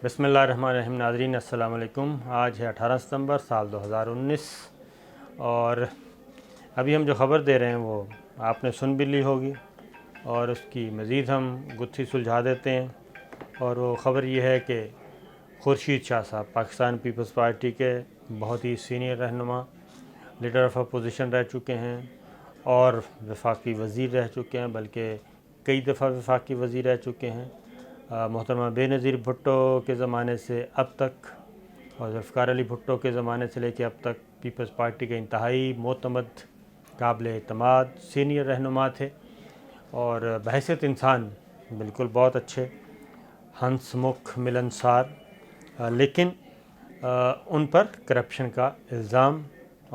بسم اللہ الرحمن الرحیم۔ ناظرین السلام علیکم۔ آج ہے 18 ستمبر سال 2019 اور ابھی ہم جو خبر دے رہے ہیں وہ آپ نے سن بھی لی ہوگی اور اس کی مزید ہم گتھی سلجھا دیتے ہیں، اور وہ خبر یہ ہے کہ خورشید شاہ صاحب پاکستان پیپلز پارٹی کے بہت ہی سینئر رہنما، لیڈر آف اپوزیشن رہ چکے ہیں اور وفاقی وزیر رہ چکے ہیں، بلکہ کئی دفعہ وفاقی وزیر رہ چکے ہیں۔ محترمہ بے نظیر بھٹو کے زمانے سے اب تک اور ذوالفقار علی بھٹو کے زمانے سے لے کے اب تک پیپلز پارٹی کے انتہائی معتمد، قابل اعتماد سینئر رہنما تھے اور بحیثیت انسان بالکل بہت اچھے، ہنس مکھ ملنسار، لیکن ان پر کرپشن کا الزام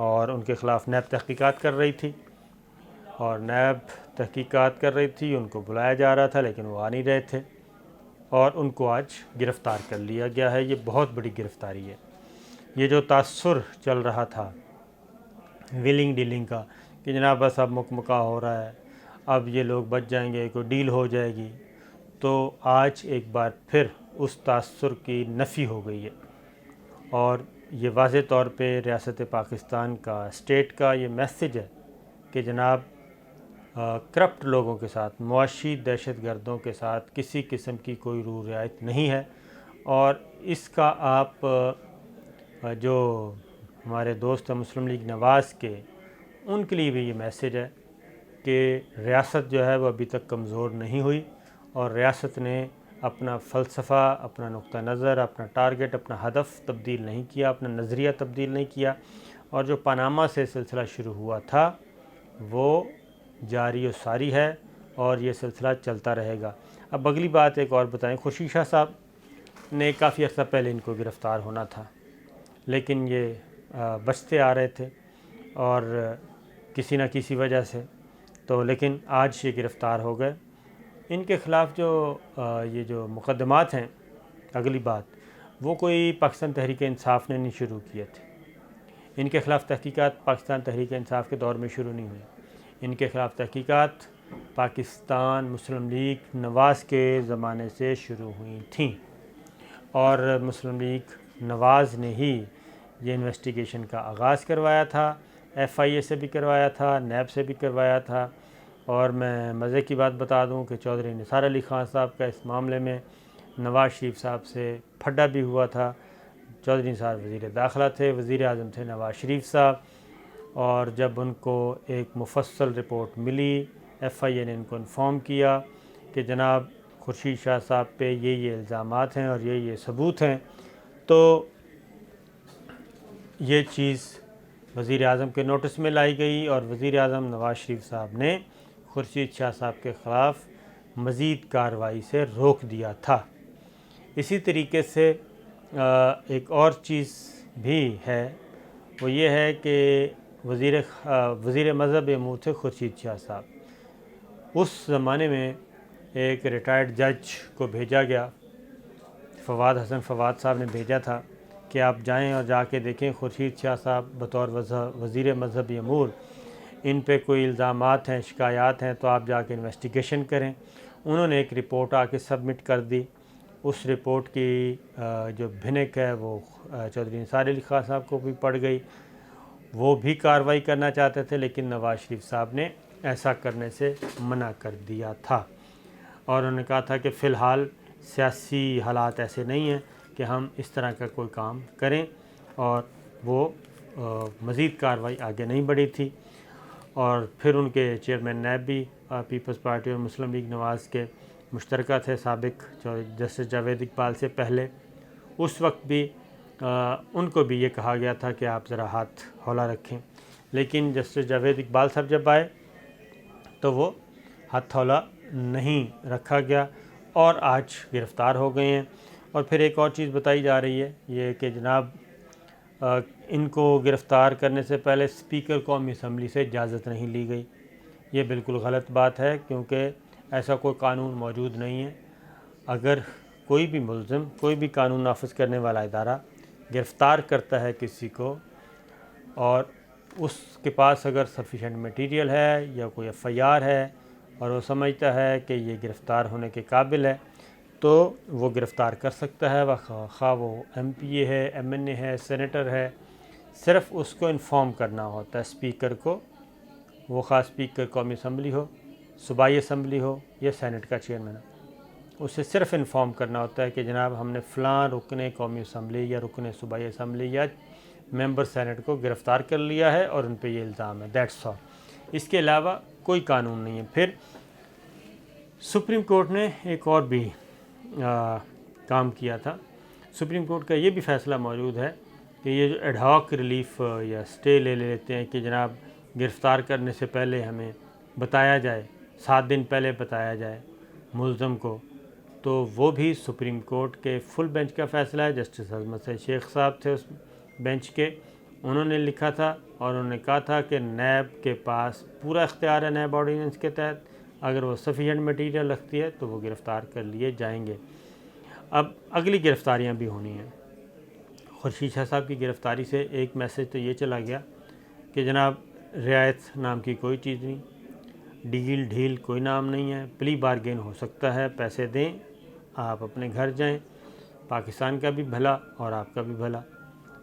اور ان کے خلاف نیب تحقیقات کر رہی تھی اور نیب تحقیقات کر رہی تھی، ان کو بلایا جا رہا تھا لیکن وہ آ نہیں رہے تھے اور ان کو آج گرفتار کر لیا گیا ہے۔ یہ بہت بڑی گرفتاری ہے۔ یہ جو تاثر چل رہا تھا ویلنگ ڈیلنگ کا کہ جناب بس اب مکمکا ہو رہا ہے، اب یہ لوگ بچ جائیں گے، کوئی ڈیل ہو جائے گی، تو آج ایک بار پھر اس تاثر کی نفی ہو گئی ہے اور یہ واضح طور پہ ریاست پاکستان کا، اسٹیٹ کا یہ میسج ہے کہ جناب کرپٹ لوگوں کے ساتھ، معاشی دہشت گردوں کے ساتھ کسی قسم کی کوئی روح رعایت نہیں ہے۔ اور اس کا آپ جو ہمارے دوست ہیں مسلم لیگ نواز کے، ان کے لیے بھی یہ میسج ہے کہ ریاست جو ہے وہ ابھی تک کمزور نہیں ہوئی اور ریاست نے اپنا فلسفہ، اپنا نقطہ نظر، اپنا ٹارگٹ، اپنا ہدف تبدیل نہیں کیا، اپنا نظریہ تبدیل نہیں کیا، اور جو پاناما سے سلسلہ شروع ہوا تھا وہ جاری و ساری ہے اور یہ سلسلہ چلتا رہے گا۔ اب اگلی بات ایک اور بتائیں، خورشید شاہ صاحب نے کافی عرصہ پہلے ان کو گرفتار ہونا تھا لیکن یہ بچتے آ رہے تھے اور کسی نہ کسی وجہ سے، تو لیکن آج یہ گرفتار ہو گئے۔ ان کے خلاف جو یہ جو مقدمات ہیں، اگلی بات وہ کوئی پاکستان تحریک انصاف نے نہیں شروع کیے تھے۔ ان کے خلاف تحقیقات پاکستان تحریک انصاف کے دور میں شروع نہیں ہوئی، ان کے خلاف تحقیقات پاکستان مسلم لیگ نواز کے زمانے سے شروع ہوئی تھیں اور مسلم لیگ نواز نے ہی یہ انویسٹیگیشن کا آغاز کروایا تھا، ایف آئی اے سے بھی کروایا تھا، نیب سے بھی کروایا تھا۔ اور میں مزے کی بات بتا دوں کہ چودھری نثار علی خان صاحب کا اس معاملے میں نواز شریف صاحب سے پھڈا بھی ہوا تھا۔ چودھری نثار وزیر داخلہ تھے، وزیر اعظم تھے نواز شریف صاحب، اور جب ان کو ایک مفصل رپورٹ ملی، ایف آئی اے نے ان کو انفارم کیا کہ جناب خورشید شاہ صاحب پہ یہ الزامات ہیں اور یہ ثبوت ہیں، تو یہ چیز وزیر اعظم کے نوٹس میں لائی گئی اور وزیر اعظم نواز شریف صاحب نے خورشید شاہ صاحب کے خلاف مزید کارروائی سے روک دیا تھا۔ اسی طریقے سے ایک اور چیز بھی ہے، وہ یہ ہے کہ وزیر مذہب امور تھے خورشید شاہ صاحب۔ اس زمانے میں ایک ریٹائرڈ جج کو بھیجا گیا، فواد حسن فواد صاحب نے بھیجا تھا کہ آپ جائیں اور جا کے دیکھیں خورشید شاہ صاحب بطور وزیر مذہبی امور ان پہ کوئی الزامات ہیں، شکایات ہیں، تو آپ جا کے انویسٹیگیشن کریں۔ انہوں نے ایک رپورٹ آ کے سبمٹ کر دی۔ اس رپورٹ کی جو بھنک ہے وہ چودھری نثار علی خان صاحب کو بھی پڑ گئی۔ وہ بھی کارروائی کرنا چاہتے تھے لیکن نواز شریف صاحب نے ایسا کرنے سے منع کر دیا تھا اور انہوں نے کہا تھا کہ فی الحال سیاسی حالات ایسے نہیں ہیں کہ ہم اس طرح کا کوئی کام کریں، اور وہ مزید کارروائی آگے نہیں بڑھی تھی۔ اور پھر ان کے چیئرمین نیب بھی پیپلز پارٹی اور مسلم لیگ نواز کے مشترکہ تھے، سابق جسٹس جاوید اقبال سے پہلے۔ اس وقت بھی ان کو بھی یہ کہا گیا تھا کہ آپ ذرا ہاتھ ہولا رکھیں، لیکن جسٹس جاوید اقبال صاحب جب آئے تو وہ ہاتھ ہولا نہیں رکھا گیا اور آج گرفتار ہو گئے ہیں۔ اور پھر ایک اور چیز بتائی جا رہی ہے یہ کہ جناب ان کو گرفتار کرنے سے پہلے اسپیکر قومی اسمبلی سے اجازت نہیں لی گئی۔ یہ بالکل غلط بات ہے کیونکہ ایسا کوئی قانون موجود نہیں ہے۔ اگر کوئی بھی ملزم، کوئی بھی قانون نافذ کرنے والا ادارہ گرفتار کرتا ہے کسی کو اور اس کے پاس اگر سفیشینٹ میٹیریل ہے یا کوئی ایف آئی آر ہے اور وہ سمجھتا ہے کہ یہ گرفتار ہونے کے قابل ہے، تو وہ گرفتار کر سکتا ہے، خواہ وہ ایم پی اے ہے، ایم این اے ہے، سینیٹر ہے، صرف اس کو انفارم کرنا ہوتا ہے اسپیکر کو، وہ خاص اسپیکر قومی اسمبلی ہو، صوبائی اسمبلی ہو یا سینٹ کا چیئرمین ہو، اسے صرف انفارم کرنا ہوتا ہے کہ جناب ہم نے فلاں رکن قومی اسمبلی یا رکن صوبائی اسمبلی یا ممبر سینٹ کو گرفتار کر لیا ہے اور ان پہ یہ الزام ہے، دیٹس آل۔ اس کے علاوہ کوئی قانون نہیں ہے۔ پھر سپریم کورٹ نے ایک اور بھی کام کیا تھا۔ سپریم کورٹ کا یہ بھی فیصلہ موجود ہے کہ یہ جو ایڈ ہاک ریلیف یا اسٹے لے لیتے ہیں کہ جناب گرفتار کرنے سے پہلے ہمیں بتایا جائے، 7 دن پہلے بتایا جائے ملزم کو، تو وہ بھی سپریم کورٹ کے فل بینچ کا فیصلہ ہے۔ جسٹس عظمت سعید شیخ صاحب تھے اس بینچ کے، انہوں نے لکھا تھا اور انہوں نے کہا تھا کہ نیب کے پاس پورا اختیار ہے نیب آرڈیننس کے تحت، اگر وہ سفیشینٹ مٹیریل رکھتی ہے تو وہ گرفتار کر لیے جائیں گے۔ اب اگلی گرفتاریاں بھی ہونی ہیں۔ خورشید شاہ صاحب کی گرفتاری سے ایک میسج تو یہ چلا گیا کہ جناب رعایت نام کی کوئی چیز نہیں، ڈیل ڈھیل کوئی نام نہیں ہے، پلی بارگین ہو سکتا ہے، پیسے دیں آپ اپنے گھر جائیں، پاکستان کا بھی بھلا اور آپ کا بھی بھلا۔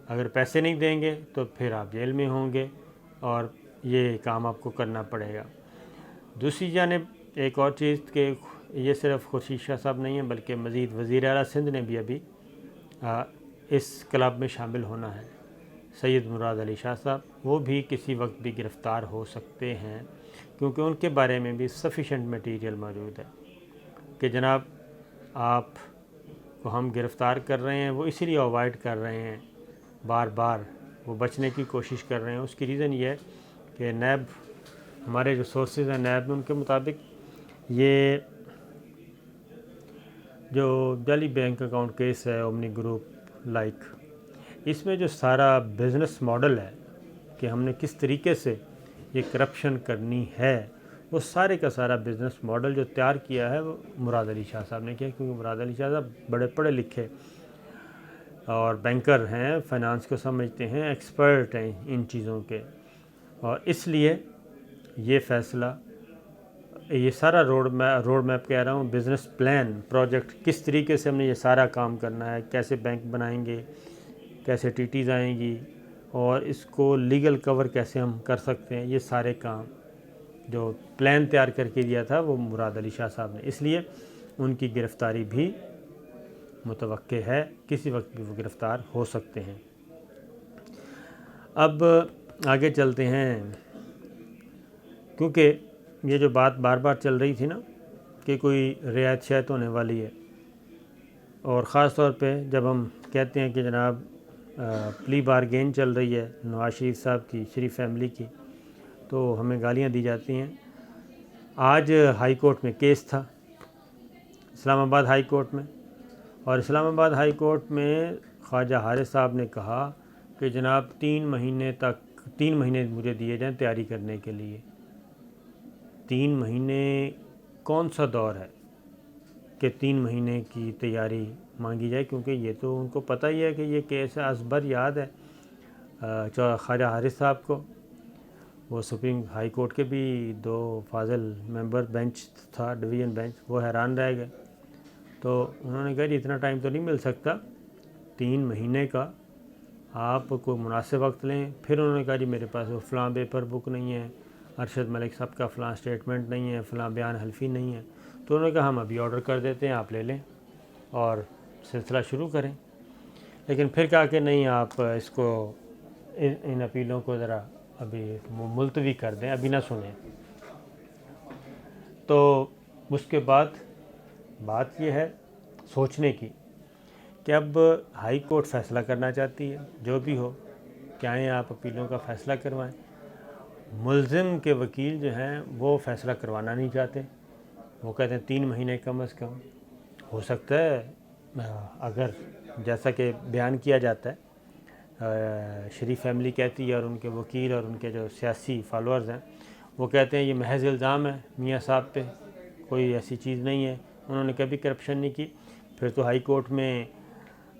اگر پیسے نہیں دیں گے تو پھر آپ جیل میں ہوں گے اور یہ کام آپ کو کرنا پڑے گا۔ دوسری جانب ایک اور چیز کہ یہ صرف خورشید شاہ صاحب نہیں ہیں بلکہ مزید وزیر اعلیٰ سندھ نے بھی ابھی اس کلب میں شامل ہونا ہے، سید مراد علی شاہ صاحب، وہ بھی کسی وقت بھی گرفتار ہو سکتے ہیں، کیونکہ ان کے بارے میں بھی سفیشینٹ میٹیریل موجود ہے کہ جناب آپ کو ہم گرفتار کر رہے ہیں، وہ اسی لیے اوائڈ کر رہے ہیں، بار بار وہ بچنے کی کوشش کر رہے ہیں۔ اس کی ریزن یہ ہے کہ نیب، ہمارے جو سورسز ہیں نیب میں، ان کے مطابق یہ جو جعلی بینک اکاؤنٹ کیس ہے اومنی گروپ لائک، اس میں جو سارا بزنس ماڈل ہے کہ ہم نے کس طریقے سے یہ کرپشن کرنی ہے، وہ سارے کا سارا بزنس ماڈل جو تیار کیا ہے وہ مراد علی شاہ صاحب نے کیا، کیونکہ مراد علی شاہ صاحب بڑے پڑھے لکھے اور بینکر ہیں، فائنانس کو سمجھتے ہیں، ایکسپرٹ ہیں ان چیزوں کے، اور اس لیے یہ فیصلہ، یہ سارا روڈ میپ کہہ رہا ہوں، بزنس پلان، پروجیکٹ، کس طریقے سے ہم نے یہ سارا کام کرنا ہے، کیسے بینک بنائیں گے، کیسے ٹی ٹیز آئیں گی، اور اس کو لیگل کور کیسے ہم کر سکتے ہیں، یہ سارے کام جو پلان تیار کر کے دیا تھا وہ مراد علی شاہ صاحب نے، اس لیے ان کی گرفتاری بھی متوقع ہے، کسی وقت بھی وہ گرفتار ہو سکتے ہیں۔ اب آگے چلتے ہیں، کیونکہ یہ جو بات بار بار چل رہی تھی نا کہ کوئی رعایت شاید ہونے والی ہے، اور خاص طور پہ جب ہم کہتے ہیں کہ جناب پلی بارگین چل رہی ہے نواز شریف صاحب کی، شریف فیملی کی، تو ہمیں گالیاں دی جاتی ہیں۔ آج ہائی کورٹ میں کیس تھا، اسلام آباد ہائی کورٹ میں، اور اسلام آباد ہائی کورٹ میں خواجہ حارث صاحب نے کہا کہ جناب 3 مہینے مجھے دیے جائیں تیاری کرنے کے لیے۔ 3 مہینے کون سا دور ہے کہ 3 مہینے کی تیاری مانگی جائے، کیونکہ یہ تو ان کو پتہ ہی ہے کہ یہ کیس ہے، ازبر یاد ہے خواجہ حارث صاحب کو، وہ سپریم ہائی کورٹ کے بھی 2 فاضل ممبر بینچ تھا، ڈویژن بینچ، وہ حیران رہ گئے، تو انہوں نے کہا جی اتنا ٹائم تو نہیں مل سکتا، 3 مہینے کا آپ کوئی مناسب وقت لیں۔ پھر انہوں نے کہا جی میرے پاس وہ فلاں پیپر بک نہیں ہے، ارشد ملک صاحب کا فلاں اسٹیٹمنٹ نہیں ہے، فلاں بیان حلفی نہیں ہے، تو انہوں نے کہا ہم ابھی آرڈر کر دیتے ہیں، آپ لے لیں اور سلسلہ شروع کریں۔ لیکن پھر کہا کہ نہیں، آپ اس کو ان اپیلوں کو ذرا ابھی ملتوی کر دیں، ابھی نہ سنیں۔ تو اس کے بعد بات یہ ہے سوچنے کی کہ اب ہائی کورٹ فیصلہ کرنا چاہتی ہے، جو بھی ہو کہ آئیں آپ اپیلوں کا فیصلہ کروائیں۔ ملزم کے وکیل جو ہیں وہ فیصلہ کروانا نہیں چاہتے، وہ کہتے ہیں 3 مہینے کم از کم ہو سکتا ہے، اگر جیسا کہ بیان کیا جاتا ہے شریف فیملی کہتی ہے، اور ان کے وکیل اور ان کے جو سیاسی فالوورز ہیں وہ کہتے ہیں یہ محض الزام ہے میاں صاحب پہ، کوئی ایسی چیز نہیں ہے، انہوں نے کبھی کرپشن نہیں کی۔ پھر تو ہائی کورٹ میں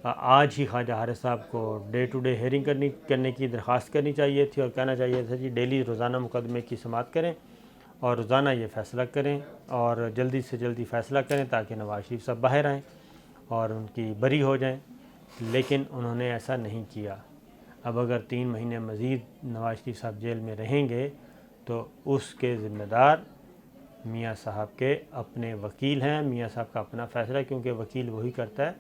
آج ہی خواجہ حارث صاحب کو ڈے ٹو ڈے ہیئرنگ کرنے کی درخواست کرنی چاہیے تھی، اور کہنا چاہیے تھا جی ڈیلی روزانہ مقدمے کی سماعت کریں اور روزانہ یہ فیصلہ کریں اور جلدی سے جلدی فیصلہ کریں تاکہ نواز شریف صاحب باہر آئیں اور ان کی بری ہو جائیں، لیکن انہوں نے ایسا نہیں کیا۔ اب اگر 3 مہینے مزید نواز شریف صاحب جیل میں رہیں گے تو اس کے ذمہ دار میاں صاحب کے اپنے وکیل ہیں، میاں صاحب کا اپنا فیصلہ ہے، کیونکہ وکیل وہی کرتا ہے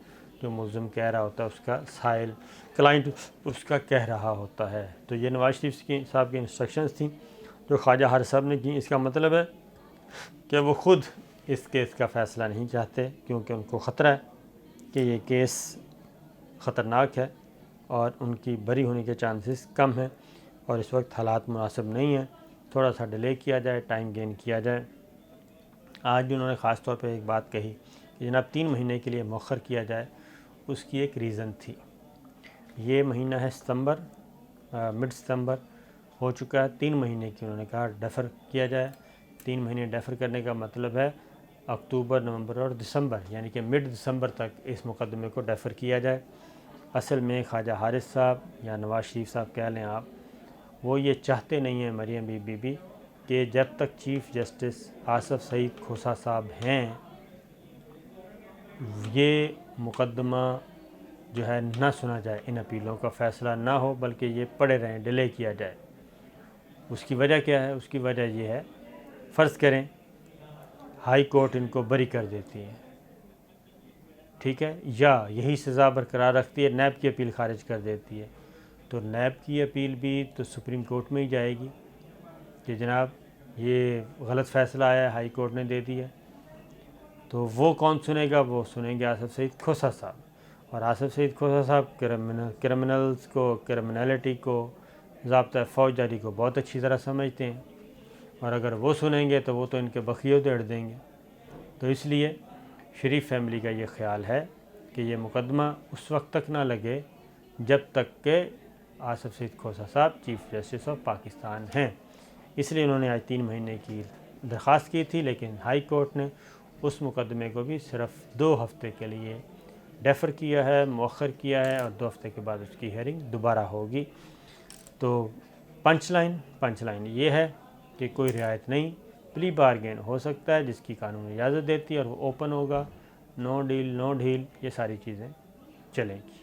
جو ملزم کہہ رہا ہوتا ہے، اس کا سائل کلائنٹ اس کا کہہ رہا ہوتا ہے۔ تو یہ نواز شریف صاحب کی انسٹرکشنز تھیں جو خواجہ حارث صاحب نے کی۔ اس کا مطلب ہے کہ وہ خود اس کیس کا فیصلہ نہیں چاہتے، کیونکہ ان کو خطرہ ہے کہ یہ کیس خطرناک ہے اور ان کی بری ہونے کے چانسز کم ہیں، اور اس وقت حالات مناسب نہیں ہیں، تھوڑا سا ڈیلے کیا جائے، ٹائم گین کیا جائے۔ آج بھی انہوں نے خاص طور پہ ایک بات کہی کہ جناب 3 مہینے کے لیے مؤخر کیا جائے، اس کی ایک ریزن تھی۔ یہ مہینہ ہے ستمبر، مڈ ستمبر ہو چکا ہے، 3 مہینے کی انہوں نے کہا ڈیفر کیا جائے۔ 3 مہینے ڈیفر کرنے کا مطلب ہے اکتوبر، نومبر اور دسمبر، یعنی کہ مڈ دسمبر تک اس مقدمے کو ڈیفر کیا جائے۔ اصل میں خواجہ حارث صاحب یا نواز شریف صاحب کہہ لیں آپ، وہ یہ چاہتے نہیں ہیں مریم بی بی کہ جب تک چیف جسٹس آصف سعید کھوسہ صاحب ہیں یہ مقدمہ جو ہے نہ سنا جائے، ان اپیلوں کا فیصلہ نہ ہو، بلکہ یہ پڑے رہیں، ڈیلے کیا جائے۔ اس کی وجہ کیا ہے؟ اس کی وجہ یہ ہے، فرض کریں ہائی کورٹ ان کو بری کر دیتی ہے، ٹھیک ہے، یا یہی سزا برقرار رکھتی ہے، نیب کی اپیل خارج کر دیتی ہے، تو نیب کی اپیل بھی تو سپریم کورٹ میں ہی جائے گی کہ جناب یہ غلط فیصلہ آیا ہے، ہائی کورٹ نے دے دیا۔ تو وہ کون سنے گا؟ وہ سنیں گے آصف سعید کھوسہ صاحب، اور آصف سعید کھوسہ صاحب کرمنلز کو، کرمنالٹی کو، ضابطہ فوجداری کو بہت اچھی طرح سمجھتے ہیں، اور اگر وہ سنیں گے تو وہ تو ان کے بخیے ادھیڑ دیں گے۔ تو اس لیے شریف فیملی کا یہ خیال ہے کہ یہ مقدمہ اس وقت تک نہ لگے جب تک کہ آصف سعید کھوسہ صاحب چیف جسٹس آف پاکستان ہیں۔ اس لیے انہوں نے آج 3 مہینے کی درخواست کی تھی، لیکن ہائی کورٹ نے اس مقدمے کو بھی صرف 2 ہفتے کے لیے ڈیفر کیا ہے، مؤخر کیا ہے، اور 2 ہفتے کے بعد اس کی ہیئرنگ دوبارہ ہوگی۔ تو پنچ لائن یہ ہے کہ کوئی رعایت نہیں، پلی بارگین ہو سکتا ہے جس کی قانون اجازت دیتی ہے، اور وہ اوپن ہوگا، نو ڈیل نو ڈھیل، یہ ساری چیزیں چلیں گی۔